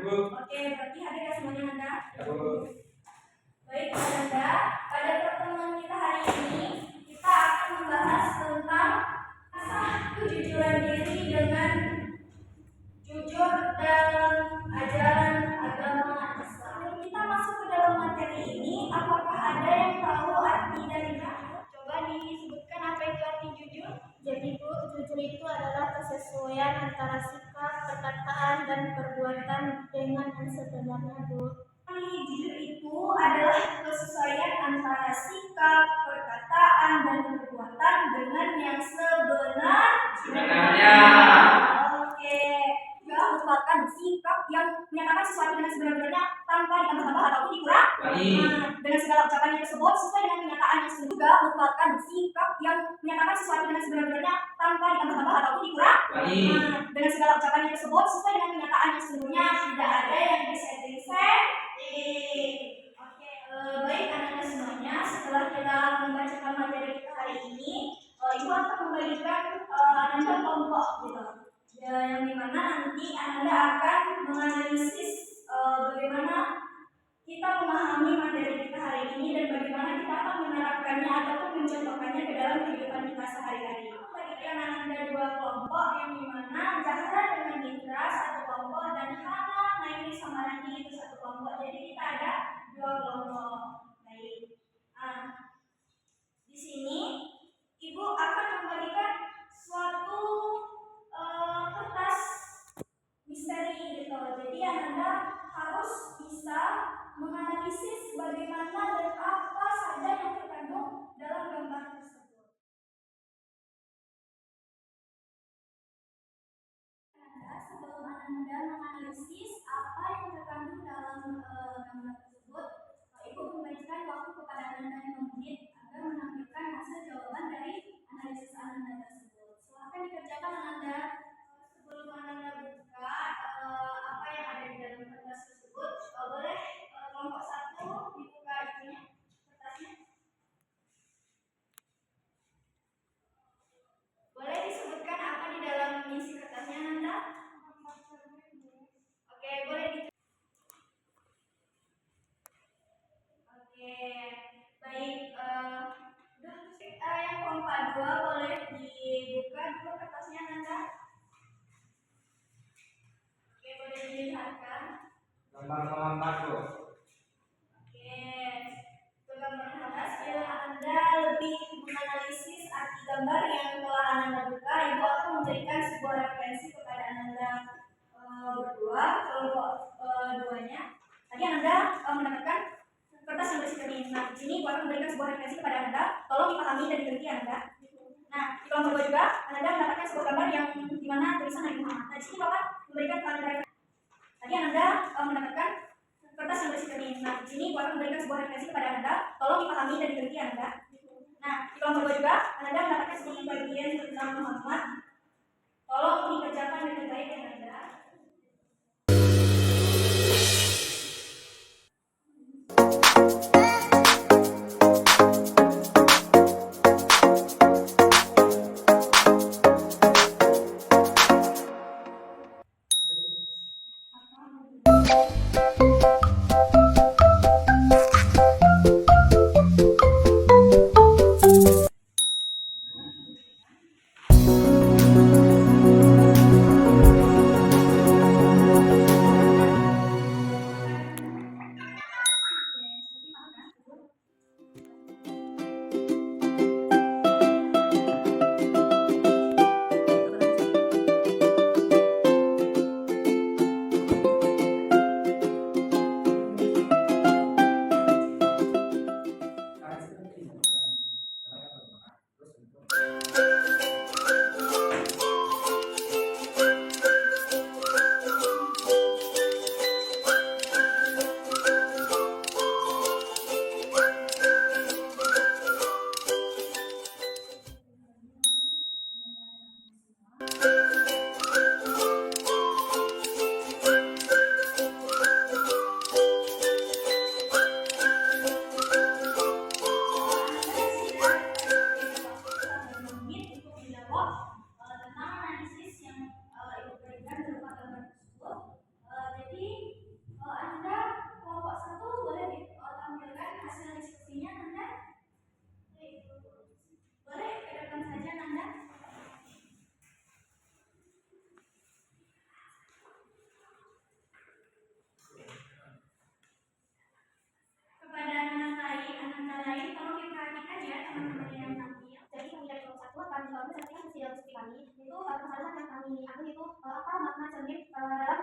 Oke, berarti hadir ya semuanya Nanda? Ya, Bu. Baik, Nanda. Pada pertemuan kita hari ini, kita akan membahas tentang asah kejujuran diri dengan jujur dalam ajaran agama Islam. Sebelum kita masuk ke dalam materi ini, apakah ada yang tahu arti darinya? Coba disebutkan apa itu arti jujur. Jadi Bu, jujur itu adalah kesesuaian antara sikap, perkataan, dan perbuatan dengan yang sebenarnya Bu. Jujur itu adalah kesesuaian antara sikap, perkataan, dan perbuatan dengan yang Sebenarnya. Oke, juga merupakan sikap yang menyatakan sesuatu dengan sebenarnya tanpa ditambah-tambah ataupun dikurangi. Dengan segala ucapan yang tersebut sesuai dengan kenyataan yang juga merupakan sikap yang menyatakan sesuatu dengan sebenarnya tanpa ditambah-tambah ataupun dikurangi. Dengan segala ucapan yang tersebut sesuai dengan kenyataan yang sesungguhnya tidak ada yang disetting. Oke, baik anak-anak semuanya, setelah kita membacakan materi kita hari ini, Ibu akan membagikan Ananda kelompok gitu. Yang dimana nanti Ananda akan menganalisis bagaimana kita memahami materi kita hari ini dan bagaimana kita akan menerapkannya ataupun mencontohkannya ke dalam kehidupan kita sehari-hari. Bagikan Ananda dua kelompok yang dimana Zahra dengan Indra satu kelompok dan Hana, Naini sama Randi itu satu kelompok. Jadi kita ada dua kelompok. Baik. Di sini Ibu akan membagikan suatu kertas misteri gitu. Jadi Anda harus bisa menganalisis bagaimana dan apa saja yang terkandung dalam gambar tersebut. Sebelum Anda menganalisis apa yang terkandung dalam gambar tersebut, Ibu memberikan waktu kepada Anda 5 menit agar menampilkan hasil jawaban dari analisis Anda tersebut. Silakan dikerjakan Anda. Sebelum Anda buka apa yang ada di dalam kertas tersebut, boleh kelompok 1 dibuka itunya, kertasnya. Boleh disebutkan apa di dalam isi kertasnya Anda? Oke, boleh Oke, baik. Yang kelompok 2 boleh dibuka dulu kertasnya Nanda. Oke, boleh dilihatkan. Gambar menghambat, Bu. Oke, untuk gambar menghambat, bila Anda lebih menganalisis arti gambar yang telah Anda buka, Ibu akan memberikan sebuah referensi kepada Anda berdua, kelompok 2-nya. Tadi Anda mendapatkan kertas yang berisi ini. Nah, di sini Ibu akan memberikan sebuah referensi kepada Anda. Tolong dipahami dan dimengerti Anda. Nah, di kelompok 2 juga Anda mendapatkan sebuah gambar yang dimana tulisan Nabi Muhammad. Nah, di sini Bapak memberikan Anda referensi. Tadi Anda mendapatkan kertas yang berisi ini. Nah, di sini Ibu akan memberikan sebuah referensi kepada Anda. Tolong dipahami dan dimengerti Anda. Nah, di kelompok 2 juga Anda mendapatkan sedikit bagian tentang Muhammad. Tolong dikerjakan dengan baik ya Anda.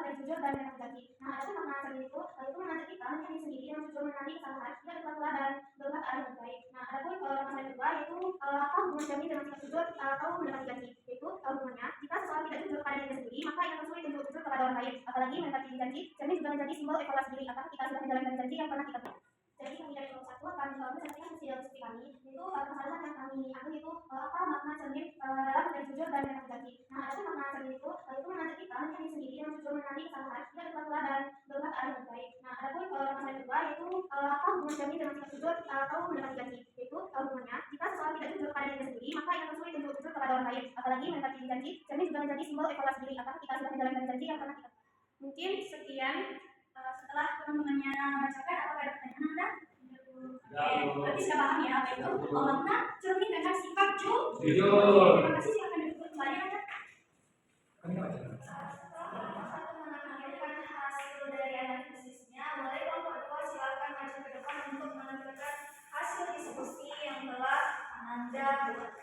pada jujur dan menaati janji. Nah, adapun makna cermin itu mengajak kita menjadi sendiri dan jujur mengenali kesalahan dan berpatulah dan berkata yang baik. Nah, adapun masalah yang kedua yaitu apa hubungan cermin dengan sikap jujur atau mendekati janji. Yaitu hubungannya jika seseorang tidak jujur pada dirinya sendiri, maka ia akan sulit untuk jujur kepada orang lain. Apalagi mendekati janji, cermin juga menjadi simbol evaluasi diri apakah kita sudah menjalankan janji yang pernah kita buat. Jadi kami dari kelompok 1 akan menjelaskan hasil kami itu kesalahan yang kami ambil itu apa makna cermin dalam menjadi jujur dan menaati janji. Nah, adapun makna cermin itu mengajak kita menjadi sendiri dan jujur mengenali kesalahan dan berpatulah dan berkata yang baik. Nah, adapun masalah yang kedua yaitu apa hubungan cermin dengan sikap jujur atau mendekati janji. Yaitu hubungannya jika seseorang tidak jujur pada dirinya sendiri, maka ia akan sulit untuk jujur kepada orang lain. Apalagi mendekati janji, cermin juga menjadi simbol evaluasi diri apakah kita sudah menjalankan janji yang pernah kita buat. Mungkin sekian. Setelah teman-temannya bacakan, apakah ada pertanyaan Anda? Oke, berarti sudah paham ya apa itu makna cermin dengan sikap jujur. Terima kasih, silakan duduk kembali Anda. Satu menampilkan hasil dari analisisnya. Boleh kelompok 2 silakan maju ke depan untuk menampilkan hasil diskusi yang telah Anda buat.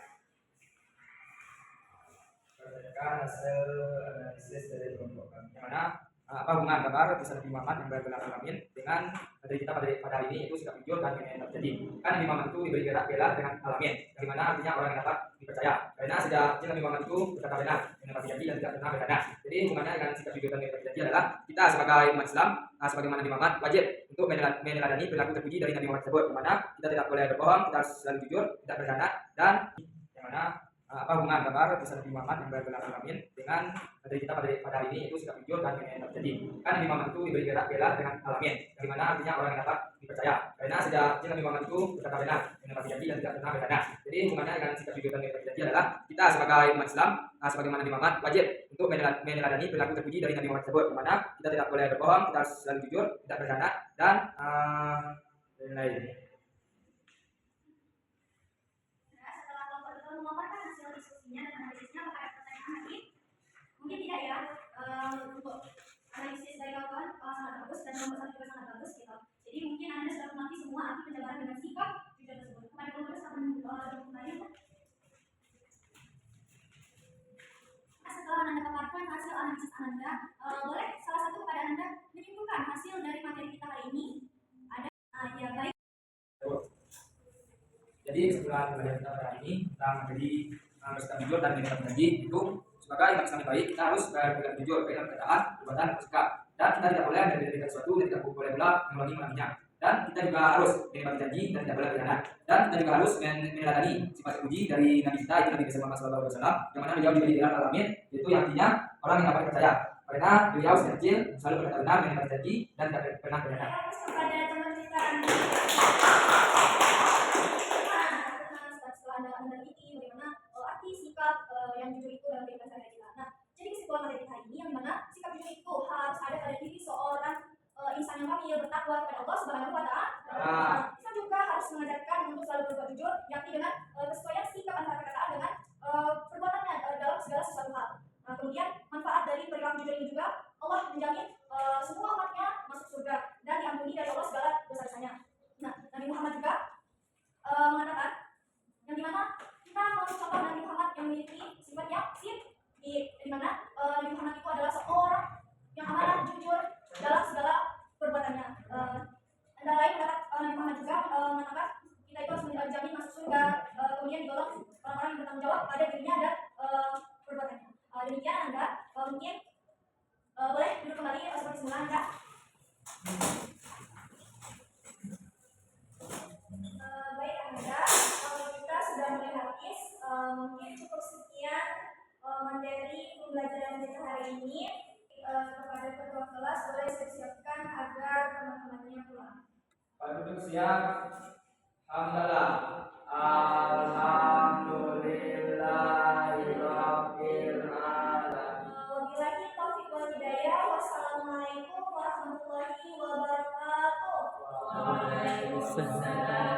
Berdasarkan hasil analisis dari kelompok kami, yang mana apa hubungan gambar kisah Nabi Muhammad yang bergelar alamin dengan dari kita pada hari ini, itu sikap jujur dan yang terjadi. Kan Nabi Muhammad itu diberi bela dengan alamin, yang mana artinya orang yang dapat dipercaya. Karena sejak kecil Nabi Muhammad itu berkata benar, menepati janji dan tidak pernah berkhianat. Jadi hubungannya dengan sikap jujur dan yang terjadi adalah kita sebagai umat Islam, sebagaimana Nabi Muhammad, wajib untuk meneladani perilaku terpuji dari Nabi Muhammad tersebut, yang mana kita tidak boleh berbohong, kita harus selalu jujur, tidak berkhianat, dan yang mana apa hubungan gambar kisah Nabi Muhammad yang bergelar alamin dengan dari kita pada hari ini, itu sikap jujur dan yang terjadi. Kan Nabi Muhammad itu diberi bela dengan alamin, yang mana artinya orang yang dapat dipercaya. Karena sejak kecil Nabi Muhammad itu berkata benar, menepati janji dan tidak pernah berkhianat. Jadi hubungannya dengan sikap jujur dan yang terjadi adalah kita sebagai umat Islam, sebagaimana Nabi Muhammad, wajib untuk meneladani perilaku terpuji dari Nabi Muhammad tersebut, yang mana kita tidak boleh berbohong, kita harus selalu jujur, tidak berkhianat, dan lain-lain. Dan analisisnya, apakah ada pertanyaan lagi? Mungkin tidak ya. Untuk analisis dari kawan-kawan sangat bagus dan nomor 1 juga sangat bagus gitu. Jadi mungkin Anda sudah mengerti semua arti penjabaran dengan sikap jujur tersebut. Kepada kelompok akan kembali. Setelah Anda paparkan hasil analisis Anda, boleh salah satu kepada Anda menyimpulkan hasil dari materi kita hari ini. Ada ya baik. Jadi kesimpulan dari kita hari ini tentang menjadi bersikap jujur dan meneladani janji, itu sebagai umat Islam yang baik kita harus bersikap jujur baik dalam perkataan, perbuatan, dan sikap. Dan kita tidak boleh mendirikan sesuatu dan tidak boleh pula mengulanginya. Dan kita juga harus meneladani janji dan tidak boleh berkhianat. Dan kita juga harus meneladani sifat terpuji dari Nabi kita, itu Nabi Muhammad SAW, yang mana beliau diberi gelar alamin, yaitu yang artinya orang yang dapat dipercaya. Karena beliau sejak kecil selalu berkata benar, meneladani janji dan tidak pernah berkhianat. Kepada teman kita Anda meneliti bagaimana arti sikap yang jujur itu dalam kehidupan sehari-hari. Nah, jadi kesimpulan materi hari ini yang mana sikap jujur itu harus ada pada diri seorang insan yang kami bertakwa kepada Allah Subhanahu wa Ta'ala. Kita juga harus mengajarkan untuk selalu berbuat jujur, yakni dengan kesesuaian sikap antara perkataan dengan perbuatannya dalam segala sesuatu hal. Kemudian manfaat dari perilaku jujur ini juga Allah menjamin semua umatnya masuk surga dan diampuni dari Allah segala dosa-dosanya. Nah, Nabi Muhammad juga mengatakan yang dimana kita mencontoh Nabi Muhammad yang memiliki sifat yang di mana Nabi Muhammad itu adalah seorang yang amanah, jujur dalam segala perbuatannya. Antara lain Nabi Muhammad juga mengatakan kita itu harus dijamin masuk surga, kemudian digolong orang-orang yang bertanggung jawab pada dirinya dan perbuatannya. Demikian Anda mungkin boleh duduk kembali seperti semula Anda. Baik Anda, kita sudah mulai habis. Mungkin cukup sekian materi pembelajaran kita hari ini. Kepada ketua kelas boleh siap-siapkan agar teman-temannya pulang. Pada duduk siap. Alhamdulillah. Alhamdulillahirabbil alamin. Wabillahi taufiq wal hidayah. Wassalamualaikum warahmatullahi wabarakatuh. Waalaikumsalam.